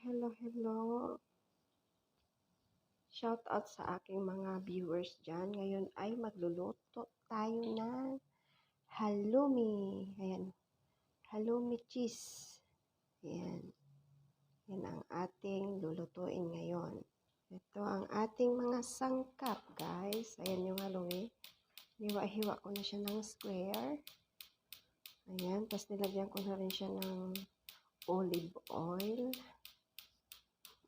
Hello. Shout out sa aking mga viewers dyan. Ngayon ay magluluto tayo ng halloumi. Ayan. Halloumi cheese. Ayan. Yan ang ating lulutuin ngayon. Ito ang ating mga sangkap, guys. Ayan yung halloumi. Hiwa-hiwa ko na siya ng square. Ayan. Tapos nilagyan ko na rin siya ng olive oil.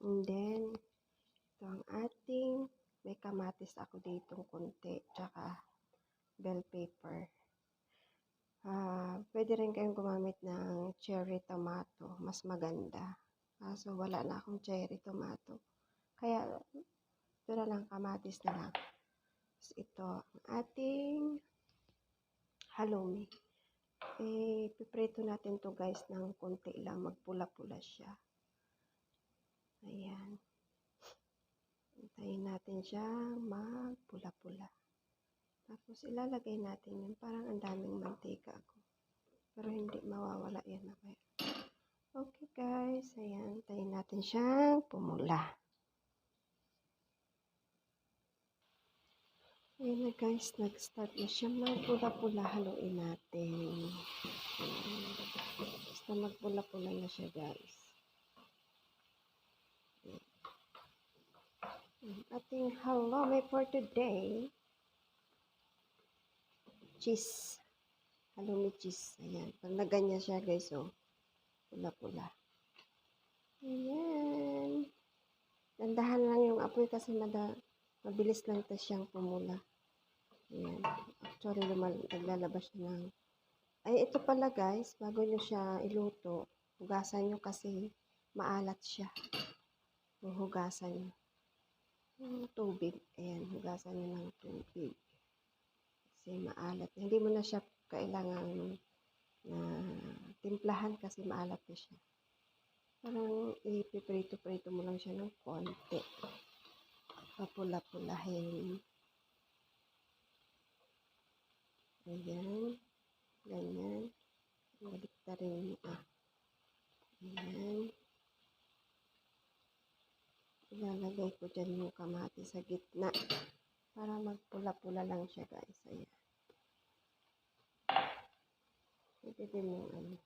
And then, ito ang ating, may kamatis ako dito konti, tsaka bell pepper. Pwede rin kayong gumamit ng cherry tomato, mas maganda. So wala na akong cherry tomato. Kaya, ito na lang, kamatis na lang. So, ito ang ating halloumi. Piprito natin to guys ng konti lang, magpula-pula siya. Ayan. Hintayin natin siya magpula-pula. Tapos ilalagay natin yun. Parang ang daming mantika ako. Pero hindi mawawala yan. Okay guys. Ayan. Hintayin natin siyang pumula. Ayan na guys. Nag-start na siya magpula-pula. Haluin natin. Basta magpula-pula na siya guys. Ating halloumi for today. Cheese. Halloumi cheese. Ayan. Pag naganyan siya guys, oh. Pula-pula. Ayan. Dandahan lang yung apoy kasi mabilis lang ito siyang pumula. Ayan. Actually, naglalabas siya ng... Ay, ito pala guys, bago nyo siya iluto, hugasan nyo kasi maalat siya. Hugasan nyo. Yung tubig. Ayan, hugasan nyo ng tubig. Kasi maalat. Hindi mo na siya kailangan na timplahan kasi maalat na siya. Parang ipiprito-prito mo lang siya ng konti. Papula-pulahin. Ayan. Ganyan. Balik na rin. Ayan. Ilalagay ko dyan yung kamatis sa gitna. Para magpula-pula lang siya guys. Ayan. Pwede din yung ano.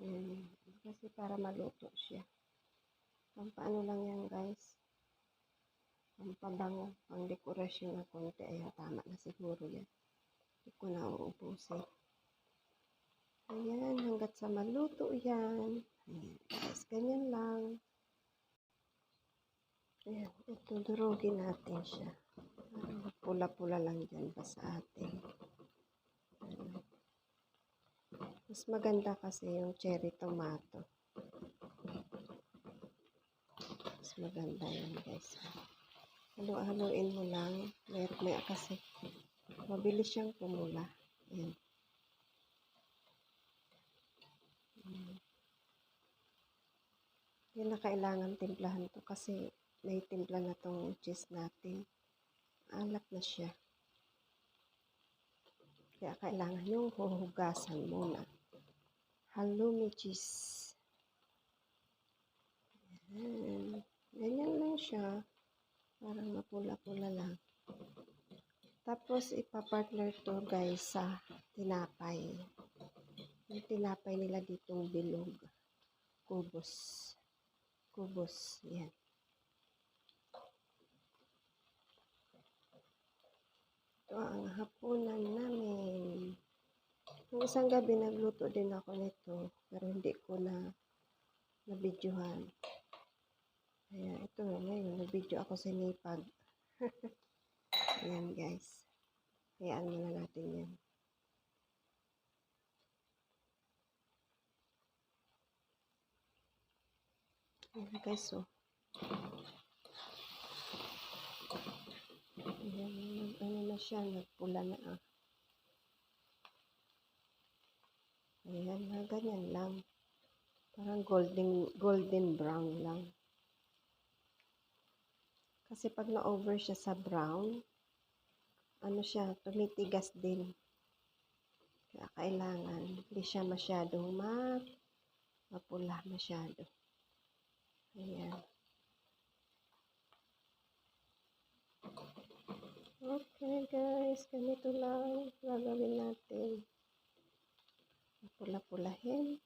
Ayan. Kasi para maluto siya. Pampaano lang yan guys. Pampabango. Pang dekorasyon na konti. Ayan. Tama na siguro yan. Hindi ko na uubusin. Ayan. Hanggat sa maluto yan. Ayan. Guys. Ganyan lang. Ayan. Ito. Durugin natin siya. Pula-pula lang dyan pa sa atin. Ayan. Mas maganda kasi yung cherry tomato. Mas maganda yan guys. Haluin mo lang. May kasi mabilis siyang pumula. Ayan. Yan na kailangan timplahan to kasi may timpla na tong cheese natin. Alat na siya. Kaya kailangan yung huhugasan muna. Halloumi cheese. Ayan. Ganyan lang siya. Parang mapula-pula lang. Tapos ipapartner to guys sa tinapay. Yung tinapay nila ditong bilog. Kubos. Kubos. Yan. Ito ang hapunan namin. Yung isang gabi nagluto din ako nito. Pero hindi ko na nabidyohan. Kaya ito ngayon. Nabidyo ako sa Nipag. Ayan guys. Hayaan muna natin yan. Ayan guys, so. Ayan, ano na siya, nagpula na Ayan na, ganyan lang. Parang golden brown lang. Kasi pag na-over siya sa brown, ano siya, tumitigas din. Kaya kailangan, hindi siya masyadong mapula masyado. Ayan. Okay guys, ganito lang gagawin natin. Pula-pulahin.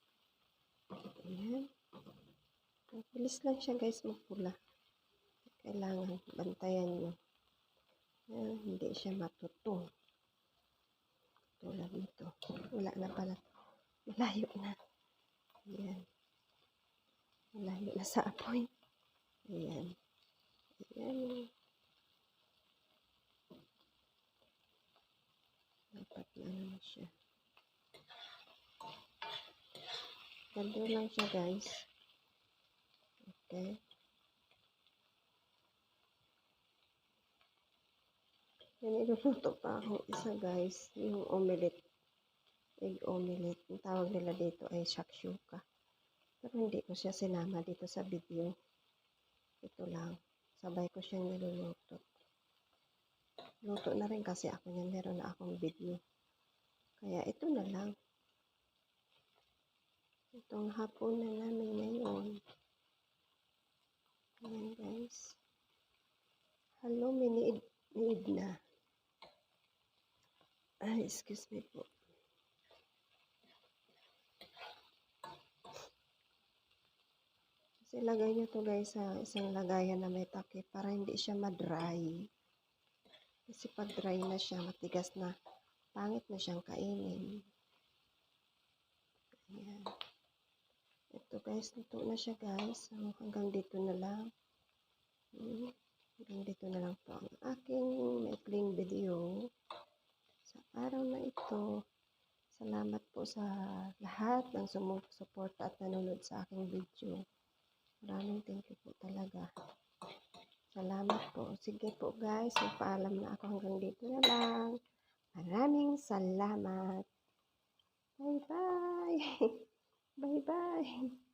Ayan. Bilis lang siya guys magpula. Kailangan bantayan nyo. Hindi siya matuto. Tulad nito. Wala na pala. Malayo na. Ayan. Malayo na sa apoy. Ayan. Ayan. Dapat na naman siya. Ganda lang siya guys. Okay. Niluluto pa akong isa guys. Yung omelette. Egg omelette. Ang tawag nila dito ay shakshuka. Pero hindi ko siya sinama dito sa video. Ito lang. Sabay ko siyang niluluto. Luto na rin kasi ako niyan. Meron na akong video. Kaya ito na lang. Itong hapon na namin ngayon. Ayan guys. Hello, miniid na. Ay, excuse me po. Kasi lagay nyo to guys sa isang lagayan na may takip para hindi siya ma-dry. Kasi pag dry na siya, matigas na, pangit na siyang kainin. Ayan. Ito guys, luto na siya guys. So, hanggang dito na lang. Hanggang dito na lang po ang aking maikling video sa araw na ito. Salamat po sa lahat ng sumusuporta at nanonood sa aking video. Maraming thank you po talaga. Salamat po. Sige po guys, magpaalam na ako hanggang dito na lang. Maraming salamat. Bye-bye. Bye-bye.